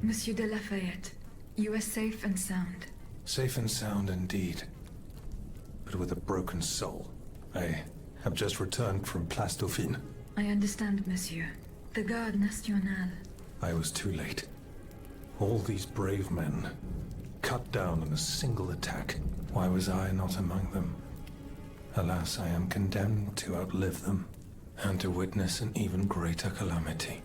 Monsieur de Lafayette, you are safe and sound. Safe and sound indeed. But with a broken soul. I have just returned from Place Dauphine. I understand, monsieur. The Garde Nationale. I was too late. All these brave men, cut down in a single attack. Why was I not among them? Alas, I am condemned to outlive them, and to witness an even greater calamity.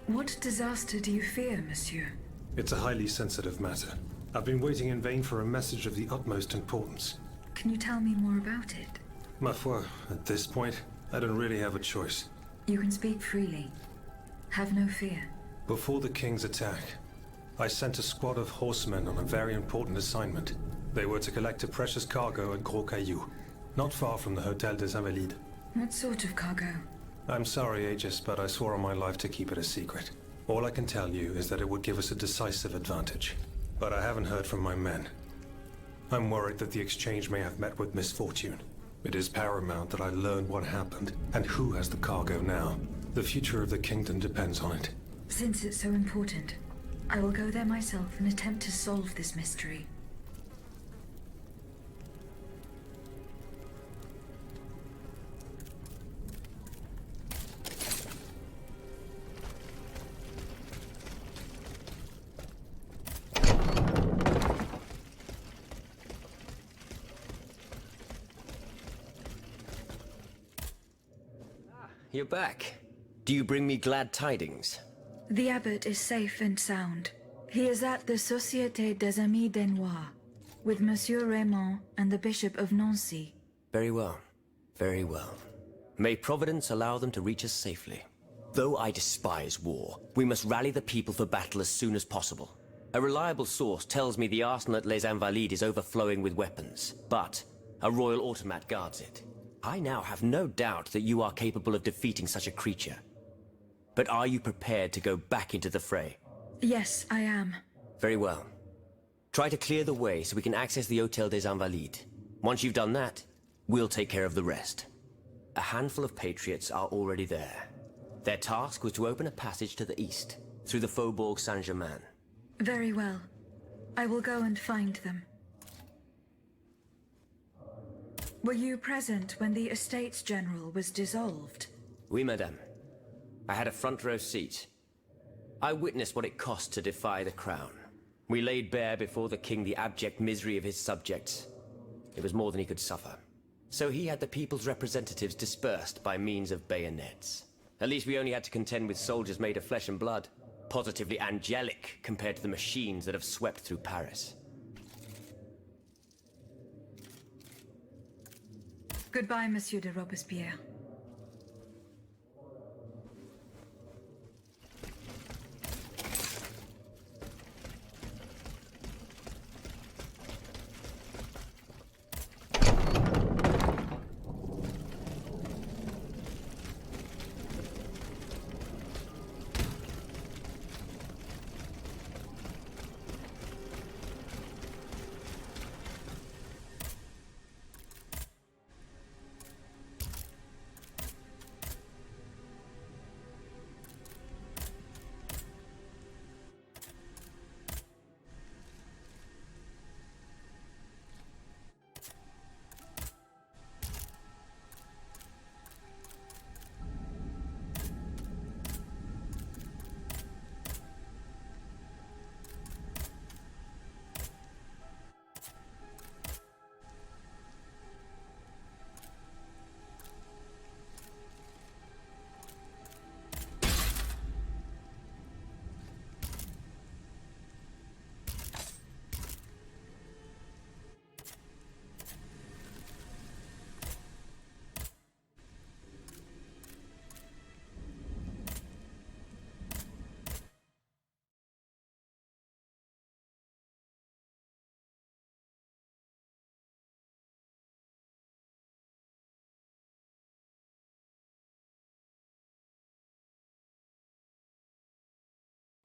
What disaster do you fear, monsieur? It's a highly sensitive matter. I've been waiting in vain for a message of the utmost importance. Can you tell me more about it? Ma foi, at this point, I don't really have a choice. You can speak freely. Have no fear. Before the King's attack, I sent a squad of horsemen on a very important assignment. They were to collect a precious cargo at Gros Caillou, not far from the Hôtel des Invalides. What sort of cargo? I'm sorry, Aegis, but I swore on my life to keep it a secret. All I can tell you is that it would give us a decisive advantage. But I haven't heard from my men. I'm worried that the exchange may have met with misfortune. It is paramount that I learn what happened, and who has the cargo now. The future of the kingdom depends on it. Since it's so important, I will go there myself and attempt to solve this mystery. You're back. Do you bring me glad tidings? The abbot is safe and sound. He is at the Société des Amis des Noirs, with Monsieur Raymond and the Bishop of Nancy. Very well. Very well. May Providence allow them to reach us safely. Though I despise war, we must rally the people for battle as soon as possible. A reliable source tells me the arsenal at Les Invalides is overflowing with weapons, but a royal automat guards it. I now have no doubt that you are capable of defeating such a creature. But are you prepared to go back into the fray? Yes, I am. Very well. Try to clear the way so we can access the Hôtel des Invalides. Once you've done that, we'll take care of the rest. A handful of patriots are already there. Their task was to open a passage to the east, through the Faubourg Saint-Germain. Very well. I will go and find them. Were you present when the Estates General was dissolved? Oui, madame. I had a front row seat. I witnessed what it cost to defy the crown. We laid bare before the king the abject misery of his subjects. It was more than he could suffer. So he had the people's representatives dispersed by means of bayonets. At least we only had to contend with soldiers made of flesh and blood. Positively angelic compared to the machines that have swept through Paris. Goodbye, Monsieur de Robespierre.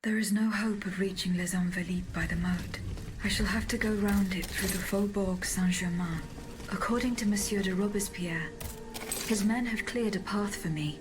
There is no hope of reaching Les Invalides by the moat. I shall have to go round it through the Faubourg Saint-Germain. According to Monsieur de Robespierre, his men have cleared a path for me.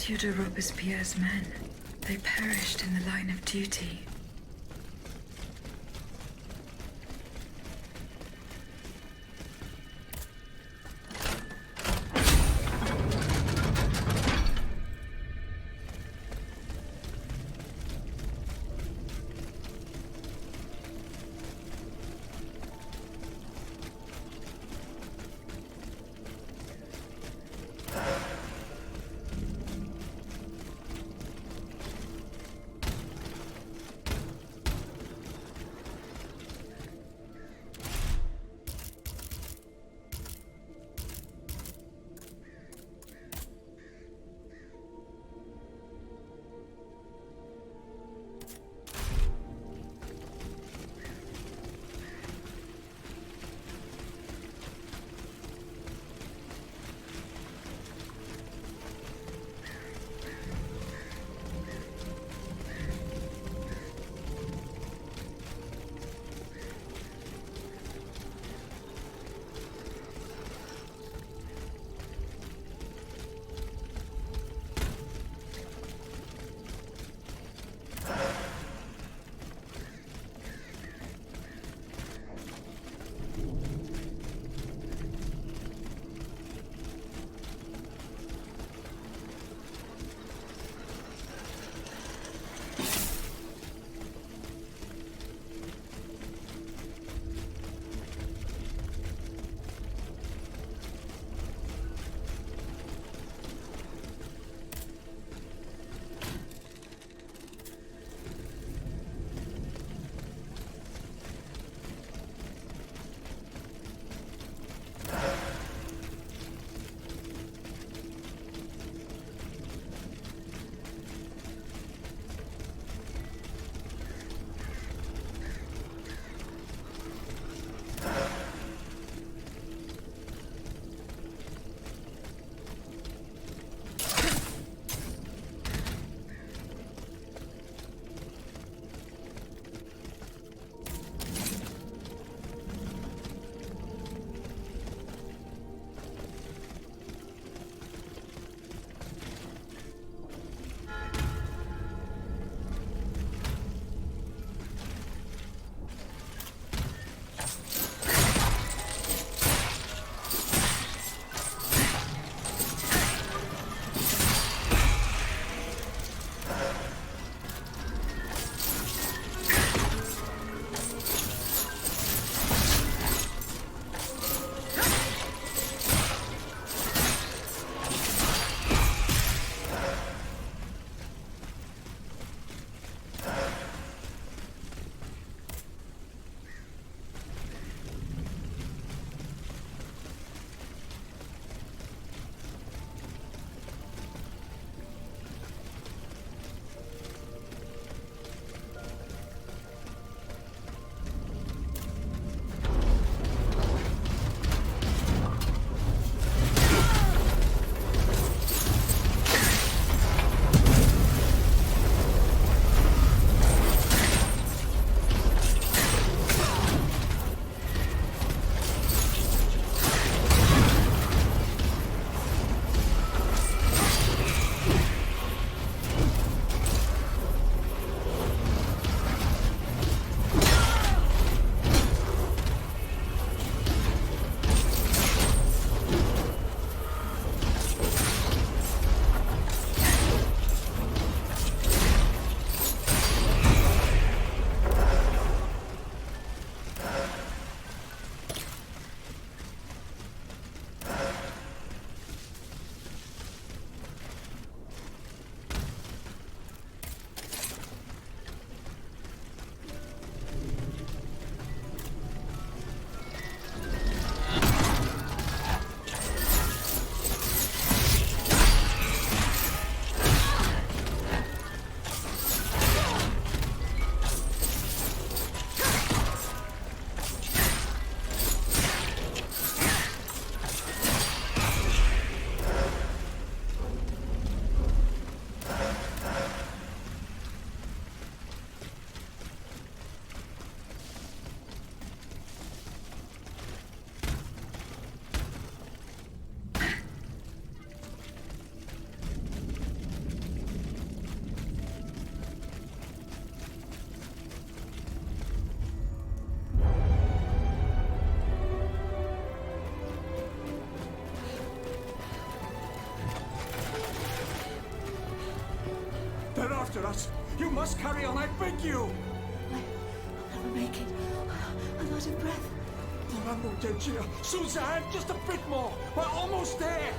Monsieur de Robespierre's men. They perished in the line of duty. us. You must carry on, I beg you. I'll never make it. I'm out of breath. Suzanne, just a bit more. We're almost there.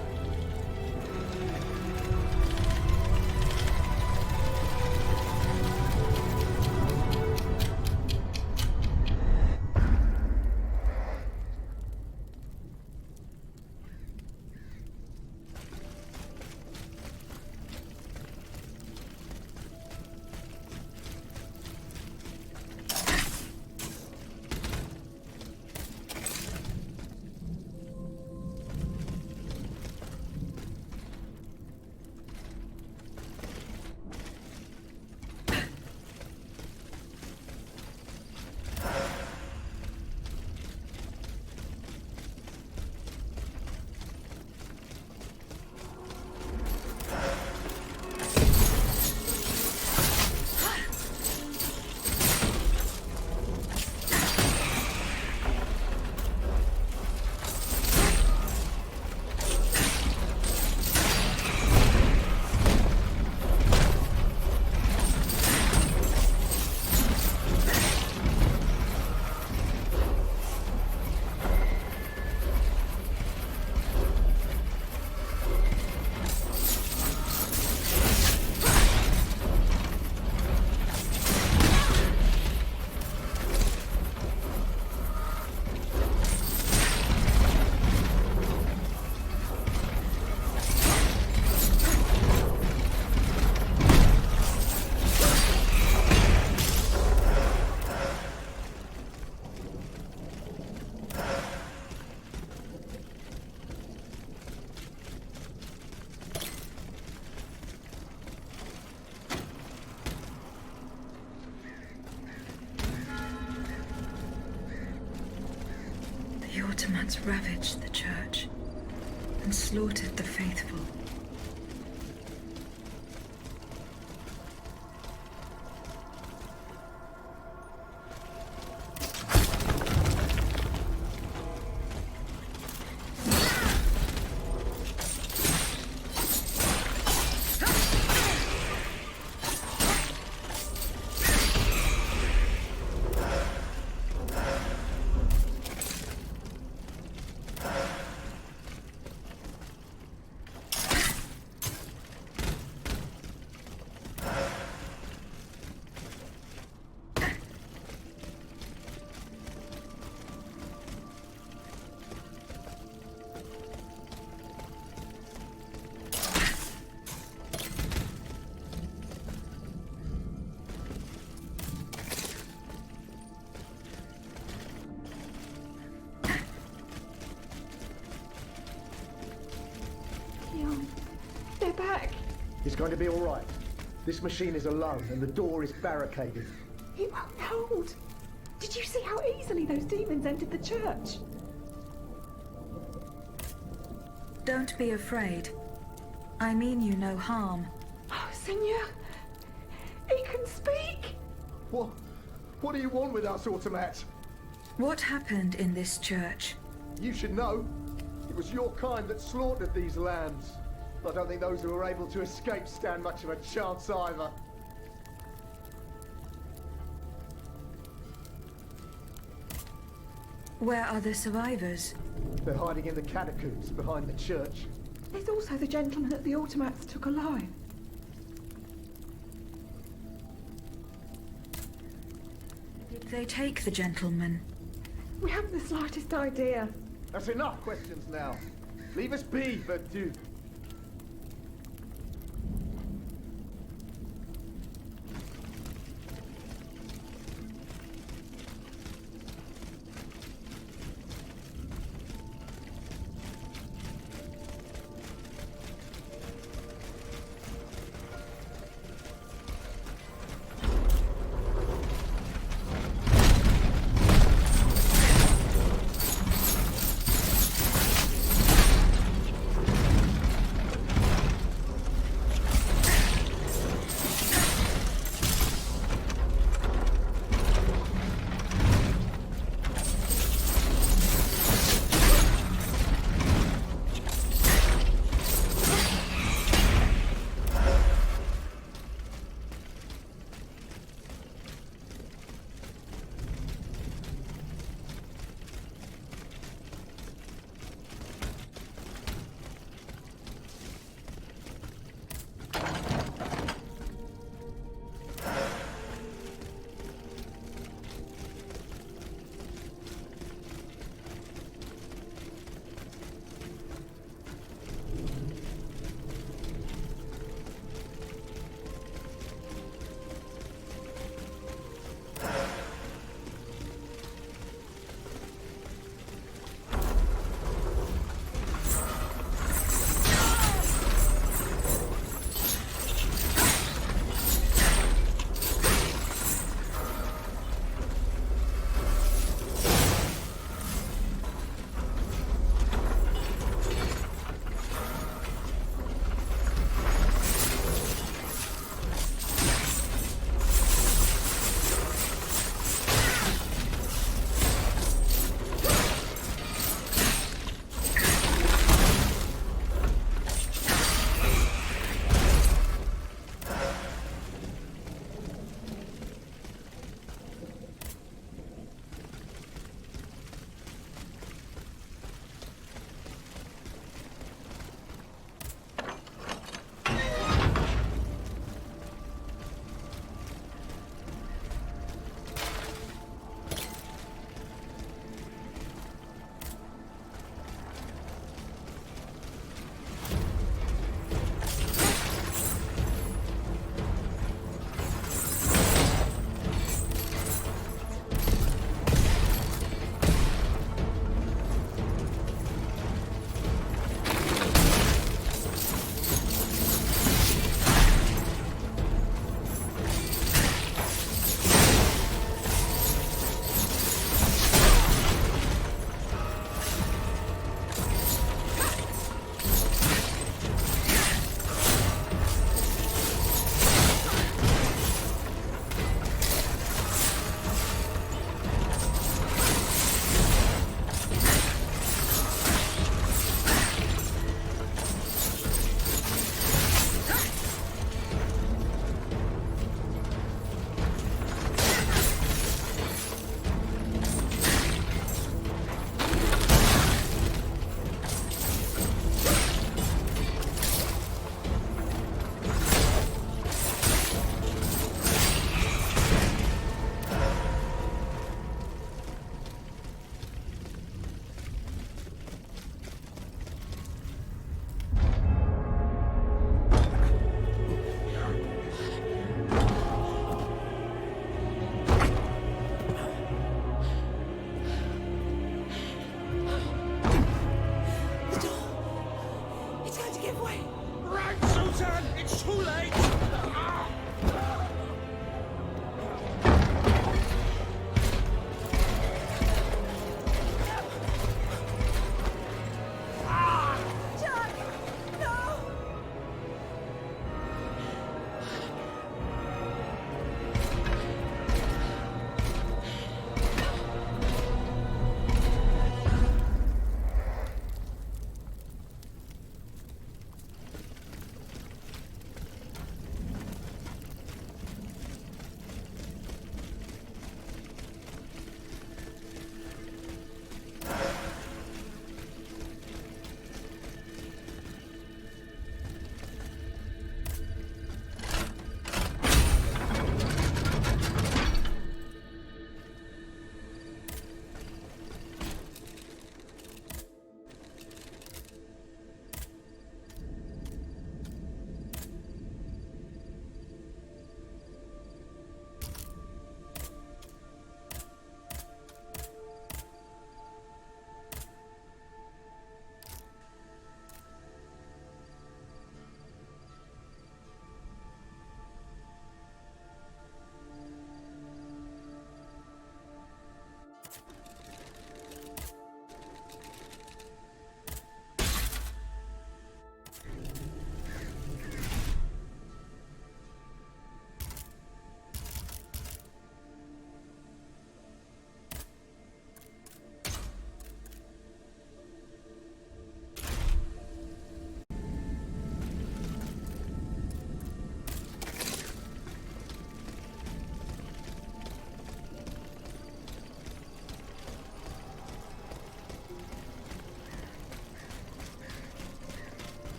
The Ottomans ravaged the church and slaughtered the faithful. They're back. It's going to be all right. This machine is alone and the door is barricaded. It won't hold. Did you see how easily those demons entered the church? Don't be afraid. I mean you no harm. Oh, Seigneur. He can speak. What do you want with us, Automat? What happened in this church? You should know. It was your kind that slaughtered these lambs. I don't think those who were able to escape stand much of a chance either. Where are the survivors? They're hiding in the catacombs behind the church. There's also the gentleman that the Automats took alive. Did they take the gentleman? We haven't the slightest idea. That's enough questions now. Leave us be, Vertu.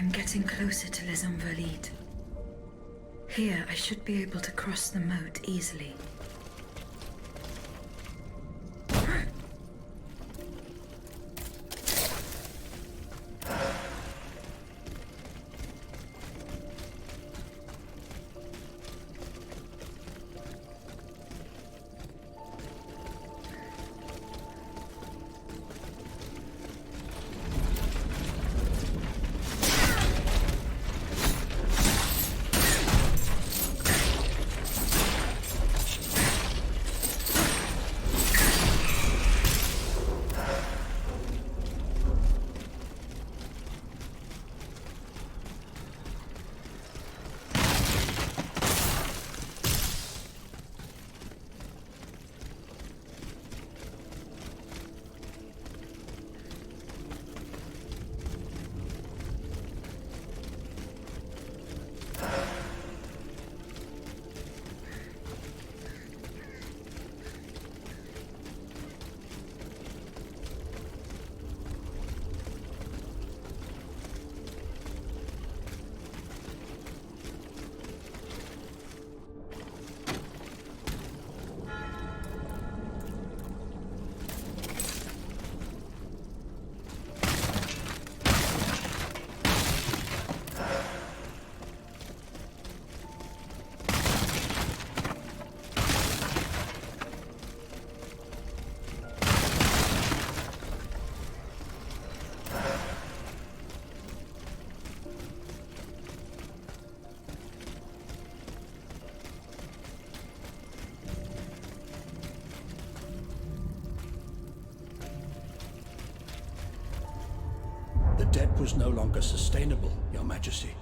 am getting closer to Les Invalides. Here, I should be able to cross the moat easily. The debt was no longer sustainable, Your Majesty.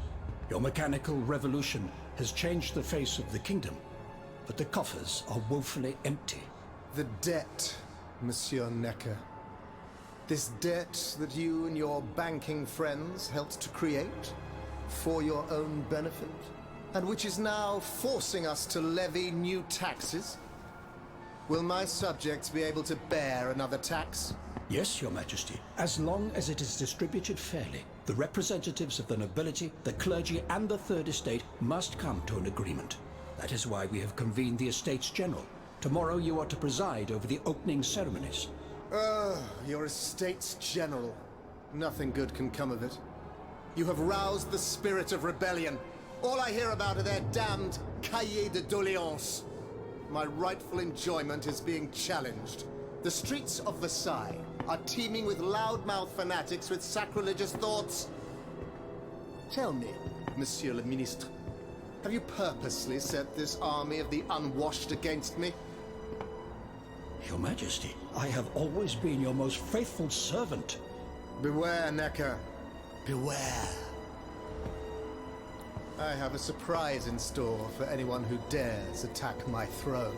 Your mechanical revolution has changed the face of the kingdom, but the coffers are woefully empty. The debt, Monsieur Necker. This debt that you and your banking friends helped to create for your own benefit, and which is now forcing us to levy new taxes? Will my subjects be able to bear another tax? Yes, Your Majesty, as long as it is distributed fairly. The representatives of the nobility, the clergy, and the Third Estate must come to an agreement. That is why we have convened the Estates General. Tomorrow you are to preside over the opening ceremonies. Your Estates General. Nothing good can come of it. You have roused the spirit of rebellion. All I hear about are their damned cahiers de doléances. My rightful enjoyment is being challenged. The streets of Versailles are teeming with loudmouth fanatics with sacrilegious thoughts. Tell me, Monsieur le Ministre, have you purposely set this army of the unwashed against me? Your Majesty, I have always been your most faithful servant. Beware, Necker. Beware. I have a surprise in store for anyone who dares attack my throne.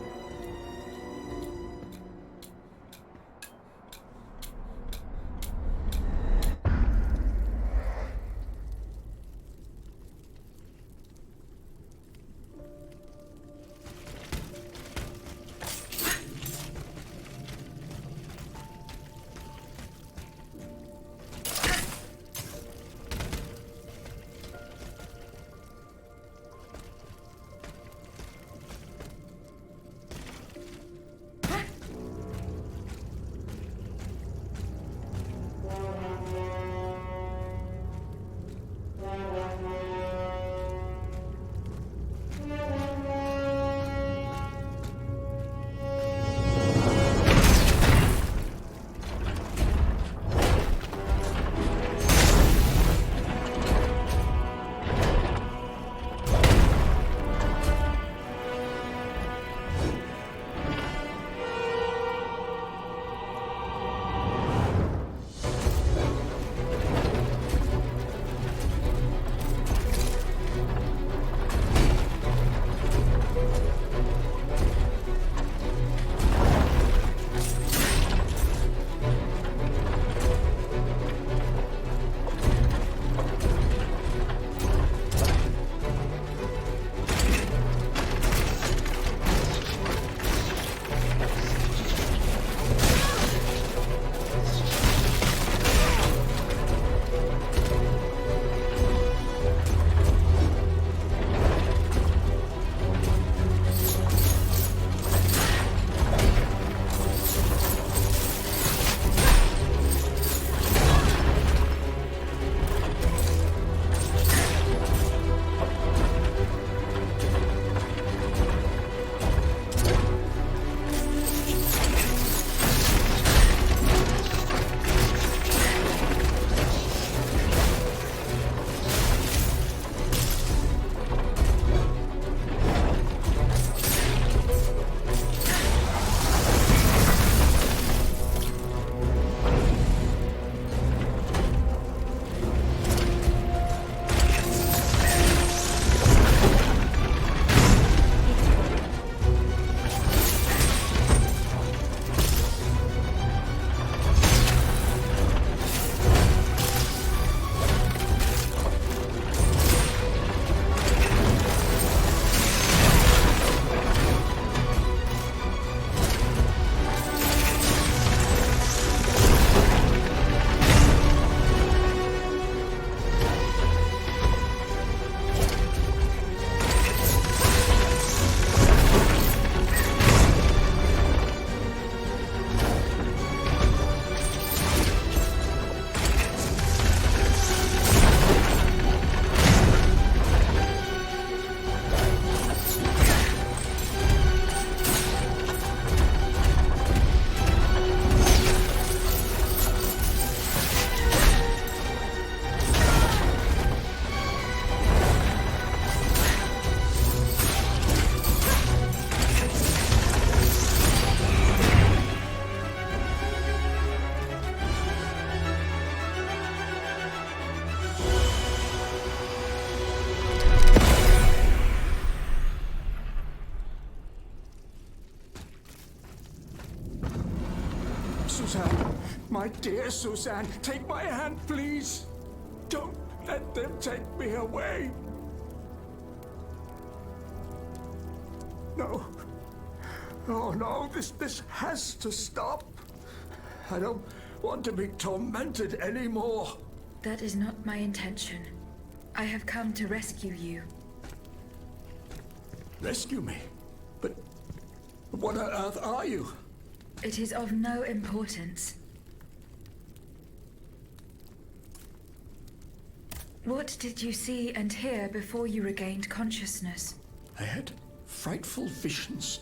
My dear Suzanne, take my hand, please. Don't let them take me away. No. Oh no, this has to stop. I don't want to be tormented anymore. That is not my intention. I have come to rescue you. Rescue me? But what on earth are you? It is of no importance. What did you see and hear before you regained consciousness? I had frightful visions,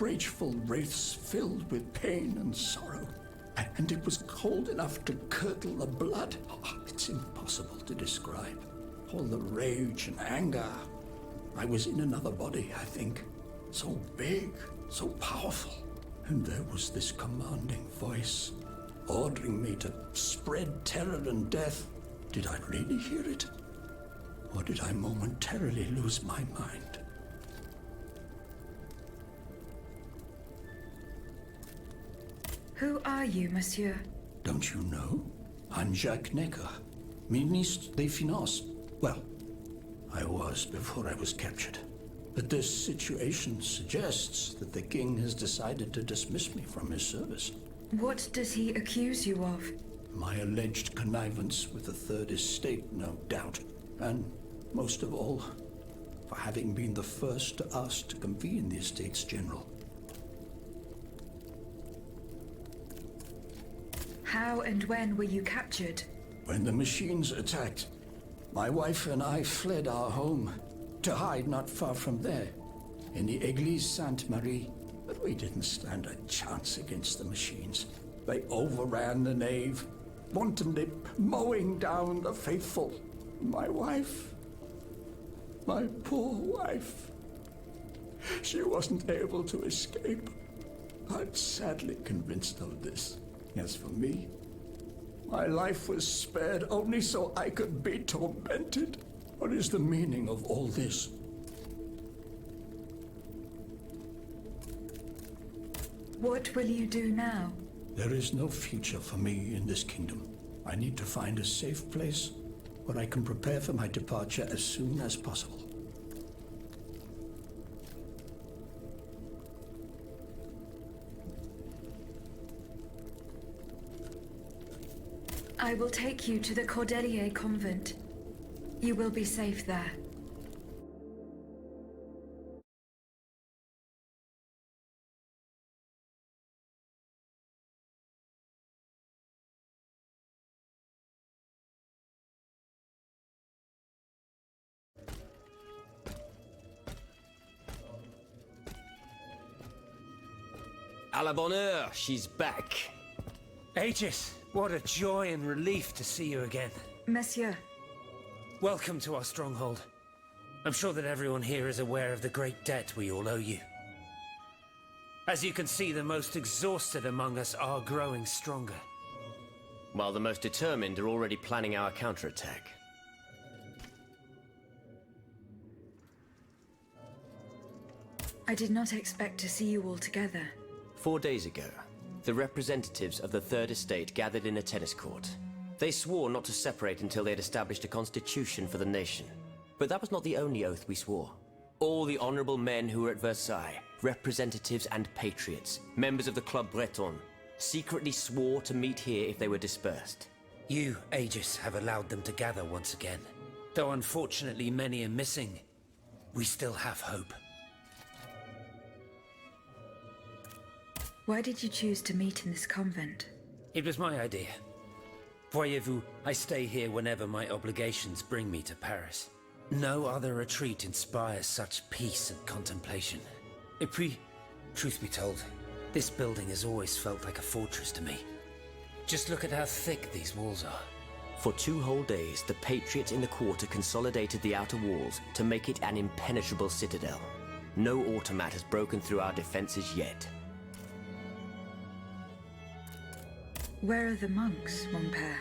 rageful wraiths filled with pain and sorrow. And it was cold enough to curdle the blood. Oh, it's impossible to describe. All the rage and anger. I was in another body, I think. So big, so powerful. And there was this commanding voice, ordering me to spread terror and death. Did I really hear it? Or did I momentarily lose my mind? Who are you, monsieur? Don't you know? I'm Jacques Necker, Ministre des Finances. Well, I was before I was captured. But this situation suggests that the king has decided to dismiss me from his service. What does he accuse you of? My alleged connivance with the Third Estate, no doubt. And, most of all, for having been the first to ask to convene the Estates General. How and when were you captured? When the machines attacked, my wife and I fled our home to hide not far from there, in the Église Sainte-Marie. But we didn't stand a chance against the machines. They overran the nave, wantonly mowing down the faithful. My wife, my poor wife, she wasn't able to escape. I'm sadly convinced of this. As for me, my life was spared only so I could be tormented. What is the meaning of all this? What will you do now? There is no future for me in this kingdom. I need to find a safe place where I can prepare for my departure as soon as possible. I will take you to the Cordelier convent. You will be safe there. À la bonne heure, she's back. Aegis, what a joy and relief to see you again. Monsieur, Welcome to our stronghold. I'm sure that everyone here is aware of the great debt we all owe you. As you can see, the most exhausted among us are growing stronger. While the most determined are already planning our counterattack. I did not expect to see you all together. 4 days ago, the representatives of the Third Estate gathered in a tennis court. They swore not to separate until they had established a constitution for the nation. But that was not the only oath we swore. All the honorable men who were at Versailles, representatives and patriots, members of the Club Breton, secretly swore to meet here if they were dispersed. You, Aegis, have allowed them to gather once again. Though unfortunately many are missing, we still have hope. Why did you choose to meet in this convent? It was my idea. Voyez-vous, I stay here whenever my obligations bring me to Paris. No other retreat inspires such peace and contemplation. Et puis, truth be told, this building has always felt like a fortress to me. Just look at how thick these walls are. For 2 whole days, the patriots in the quarter consolidated the outer walls to make it an impenetrable citadel. No automat has broken through our defenses yet. Where are the monks, mon père?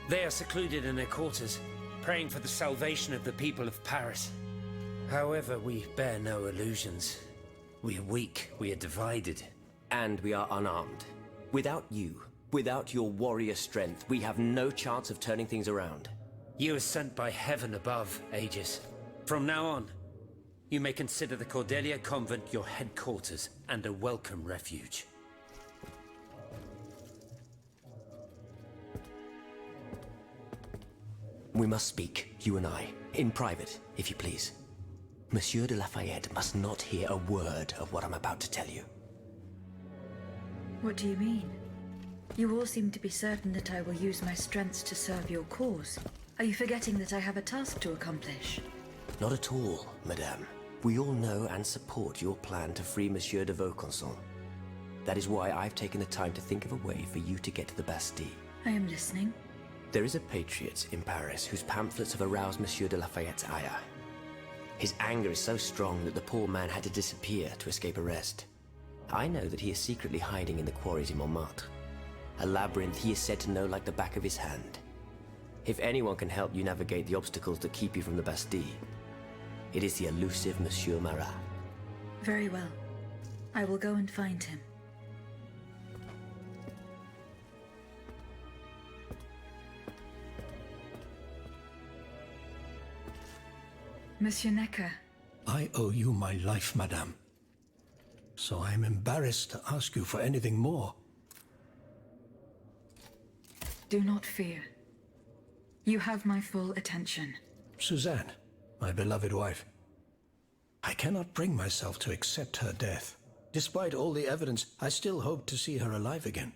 They are secluded in their quarters, praying for the salvation of the people of Paris. However, we bear no illusions. We are weak, we are divided. And we are unarmed. Without you, Without your warrior strength, we have no chance of turning things around. You are sent by heaven above, Aegis. From now on, you may consider the Cordelia Convent your headquarters and a welcome refuge. We must speak, you and I, in private, if you please. Monsieur de Lafayette must not hear a word of what I'm about to tell you. What do you mean? You all seem to be certain that I will use my strengths to serve your cause. Are you forgetting that I have a task to accomplish? Not at all, madame. We all know and support your plan to free Monsieur de Vaucanson. That is why I've taken the time to think of a way for you to get to the Bastille. I am listening. There is a patriot in Paris whose pamphlets have aroused Monsieur de Lafayette's ire. His anger is so strong that the poor man had to disappear to escape arrest. I know that he is secretly hiding in the quarries in Montmartre. A labyrinth he is said to know like the back of his hand. If anyone can help you navigate the obstacles that keep you from the Bastille, it is the elusive Monsieur Marat. Very well. I will go and find him. Monsieur Necker. I owe you my life, madame. So I am embarrassed to ask you for anything more. Do not fear. You have my full attention. Suzanne, my beloved wife. I cannot bring myself to accept her death. Despite all the evidence, I still hope to see her alive again.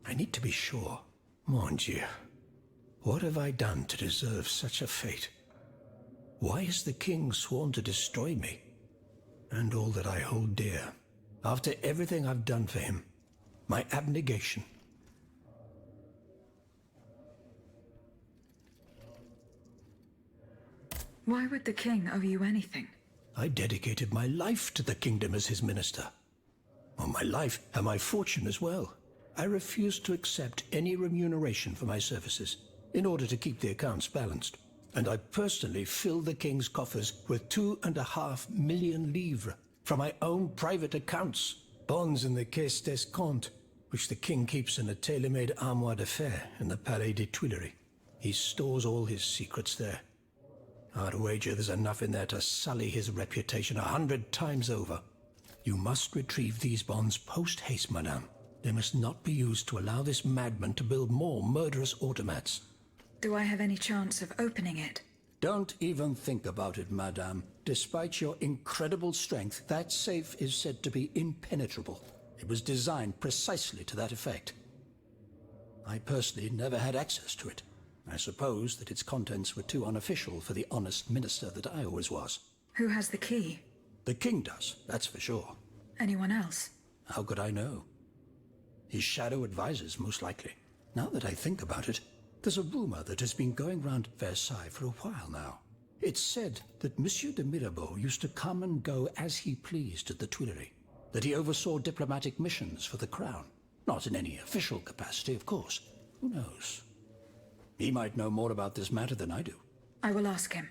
I need to be sure. Mon Dieu. What have I done to deserve such a fate? Why has the king sworn to destroy me? And all that I hold dear. After everything I've done for him. My abnegation. Why would the king owe you anything? I dedicated my life to the kingdom as his minister. Well, my life and my fortune as well. I refused to accept any remuneration for my services in order to keep the accounts balanced. And I personally filled the king's coffers with 2.5 million livres from my own private accounts, bonds in the Caisse d'Escompte, which the king keeps in a tailor-made armoire de fer in the Palais des Tuileries. He stores all his secrets there. I'd wager there's enough in there to sully his reputation 100 times over. You must retrieve these bonds post-haste, madame. They must not be used to allow this madman to build more murderous automats. Do I have any chance of opening it? Don't even think about it, madame. Despite your incredible strength, that safe is said to be impenetrable. It was designed precisely to that effect. I personally never had access to it. I suppose that its contents were too unofficial for the honest minister that I always was. Who has the key? The king does, that's for sure. Anyone else? How could I know? His shadow advisors, most likely. Now that I think about it, there's a rumor that has been going round Versailles for a while now. It's said that Monsieur de Mirabeau used to come and go as he pleased at the Tuileries, that he oversaw diplomatic missions for the crown. Not in any official capacity, of course. Who knows? He might know more about this matter than I do. I will ask him.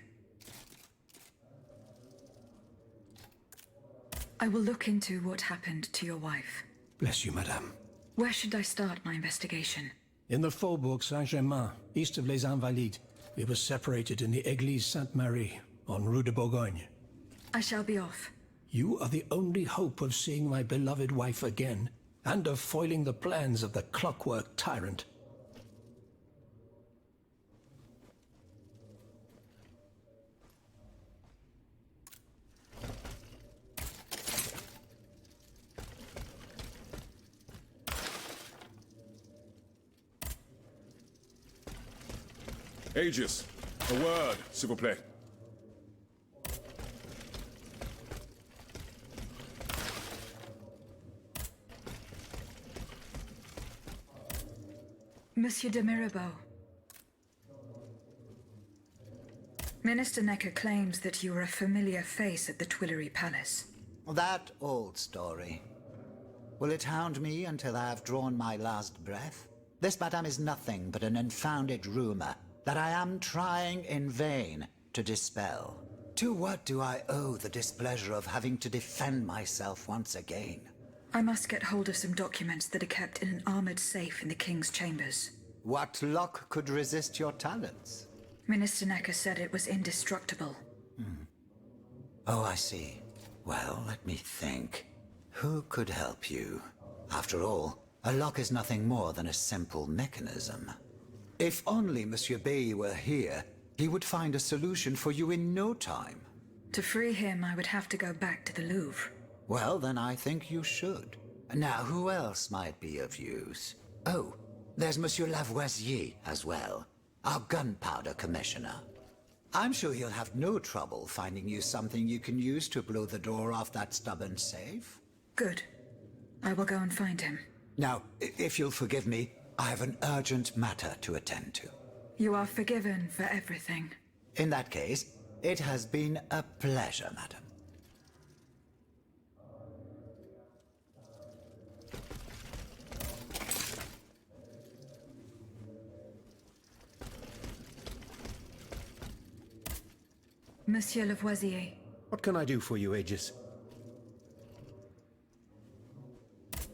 I will look into what happened to your wife. Bless you, madame. Where should I start my investigation? In the Faubourg Saint-Germain, east of Les Invalides. We were separated in the Église Sainte-Marie, on Rue de Bourgogne. I shall be off. You are the only hope of seeing my beloved wife again, and of foiling the plans of the clockwork tyrant. Aegis, a word, s'il vous plaît. Monsieur de Mirabeau. Minister Necker claims that you were a familiar face at the Tuileries Palace. That old story. Will it hound me until I have drawn my last breath? This, madame, is nothing but an unfounded rumor that I am trying in vain to dispel. To what do I owe the displeasure of having to defend myself once again? I must get hold of some documents that are kept in an armored safe in the king's chambers. What lock could resist your talents? Minister Necker said it was indestructible. Oh, I see. Well, let me think. Who could help you? After all, a lock is nothing more than a simple mechanism. If only Monsieur Bay were here, he would find a solution for you in no time. To free him, I would have to go back to the Louvre. Well, then I think you should. Now, who else might be of use? Oh, there's Monsieur Lavoisier as well, our gunpowder commissioner. I'm sure he'll have no trouble finding you something you can use to blow the door off that stubborn safe. Good. I will go and find him. Now, if you'll forgive me, I have an urgent matter to attend to. You are forgiven for everything. In that case, it has been a pleasure, madam. Monsieur Lavoisier. What can I do for you, Aegis?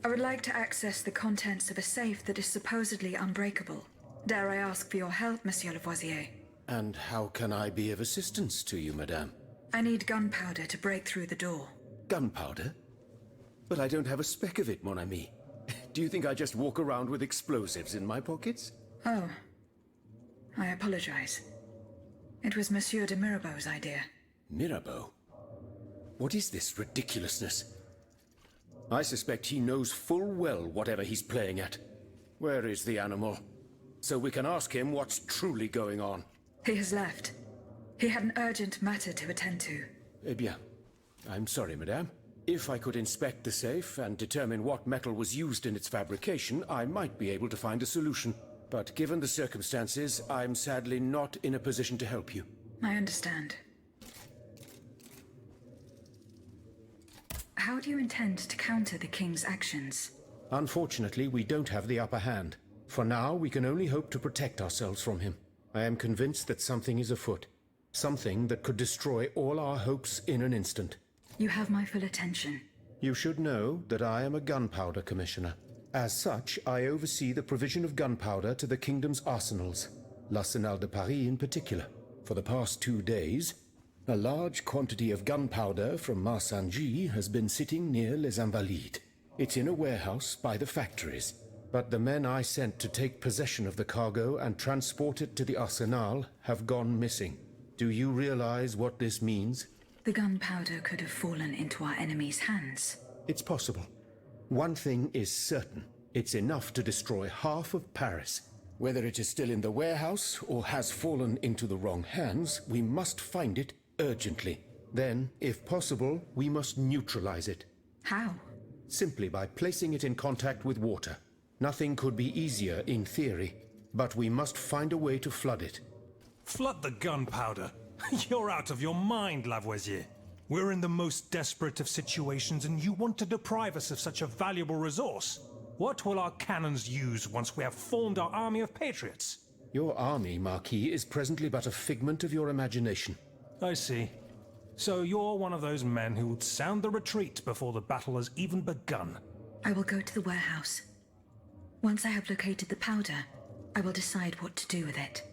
I would like to access the contents of a safe that is supposedly unbreakable. Dare I ask for your help, Monsieur Lavoisier? And how can I be of assistance to you, madame? I need gunpowder to break through the door. Gunpowder? But I don't have a speck of it, mon ami. Do you think I just walk around with explosives in my pockets? Oh. I apologize. It was Monsieur de Mirabeau's idea. Mirabeau? What is this ridiculousness? I suspect he knows full well whatever he's playing at. Where is the animal? So we can ask him what's truly going on. He has left. He had an urgent matter to attend to. Eh bien, I'm sorry, madame. If I could inspect the safe and determine what metal was used in its fabrication, I might be able to find a solution. But given the circumstances, I'm sadly not in a position to help you. I understand. How do you intend to counter the king's actions? Unfortunately, we don't have the upper hand. For now, we can only hope to protect ourselves from him. I am convinced that something is afoot. Something that could destroy all our hopes in an instant. You have my full attention. You should know that I am a gunpowder commissioner. As such, I oversee the provision of gunpowder to the kingdom's arsenals, l'Arsenal de Paris in particular. For the past 2 days, a large quantity of gunpowder from Marsangy has been sitting near Les Invalides. It's in a warehouse by the factories. But the men I sent to take possession of the cargo and transport it to the Arsenal have gone missing. Do you realize what this means? The gunpowder could have fallen into our enemy's hands. It's possible. One thing is certain. It's enough to destroy half of Paris. Whether it is still in the warehouse or has fallen into the wrong hands, we must find it urgently. Then, if possible, we must neutralize it. How? Simply by placing it in contact with water. Nothing could be easier in theory, but we must find a way to flood it. Flood the gunpowder? You're out of your mind, Lavoisier. We're in the most desperate of situations, and you want to deprive us of such a valuable resource. What will our cannons use once we have formed our army of patriots? Your army, Marquis, is presently but a figment of your imagination. I see. So you're one of those men who would sound the retreat before the battle has even begun. I will go to the warehouse. Once I have located the powder, I will decide what to do with it.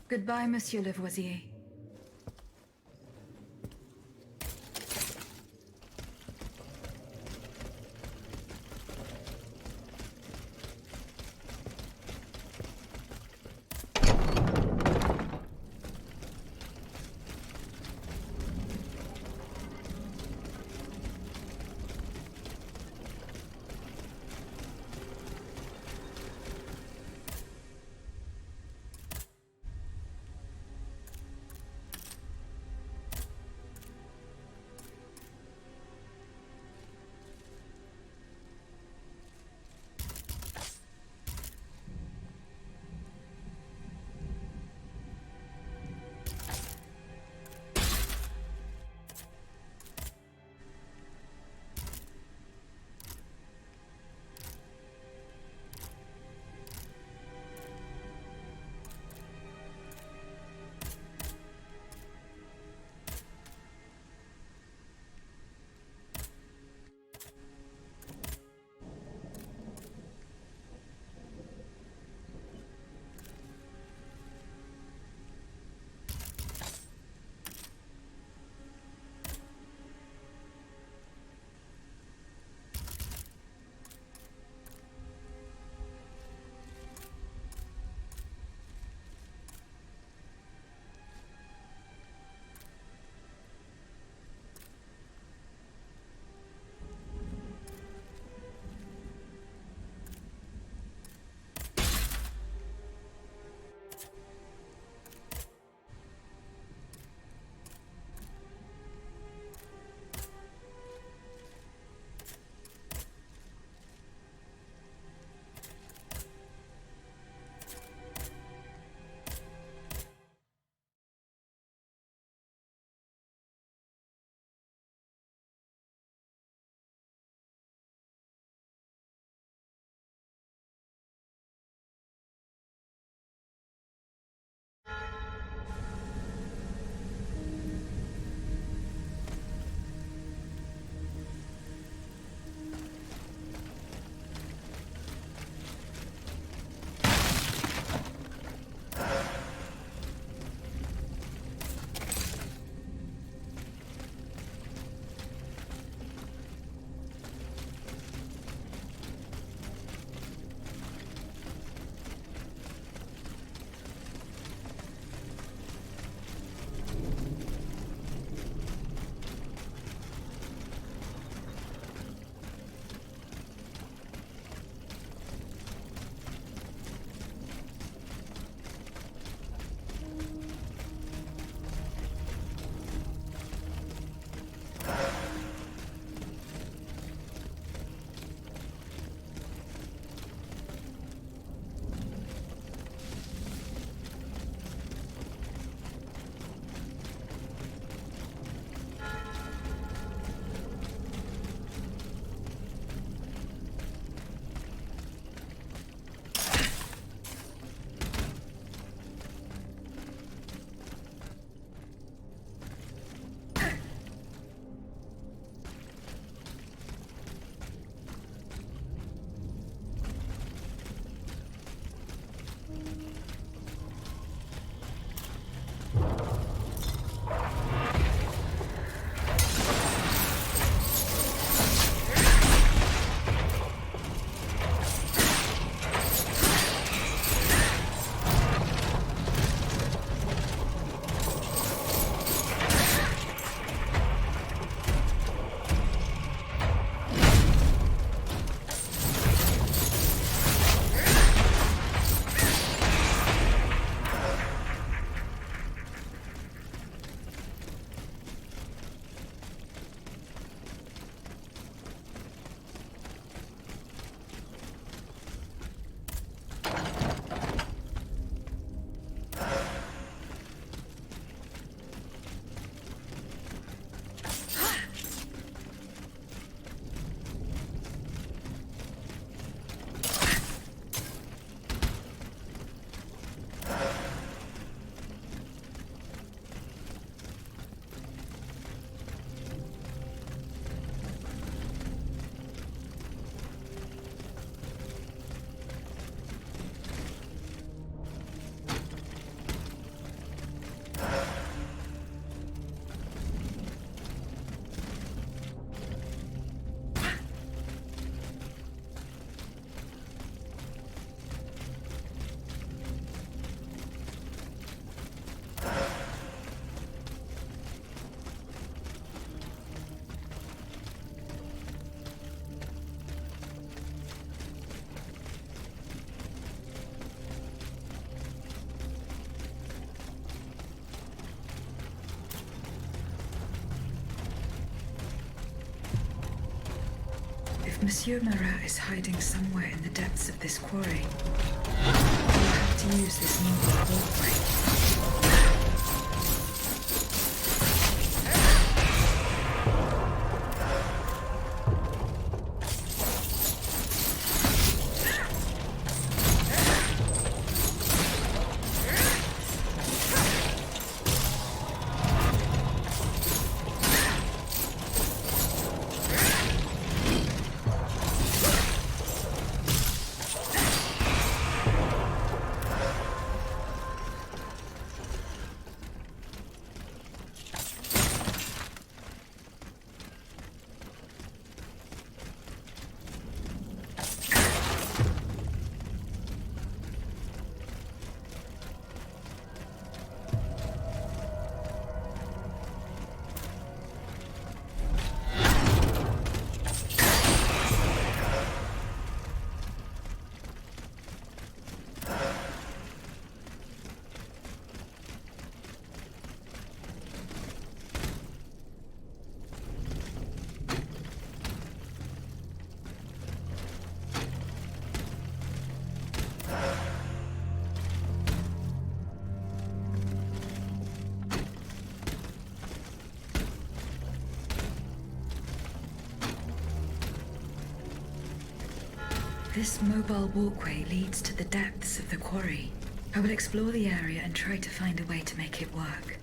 Goodbye, Monsieur Lavoisier. Monsieur Marat is hiding somewhere in the depths of this quarry. We'll have to use this mobile walkway. This mobile walkway leads to the depths of the quarry. I will explore the area and try to find a way to make it work.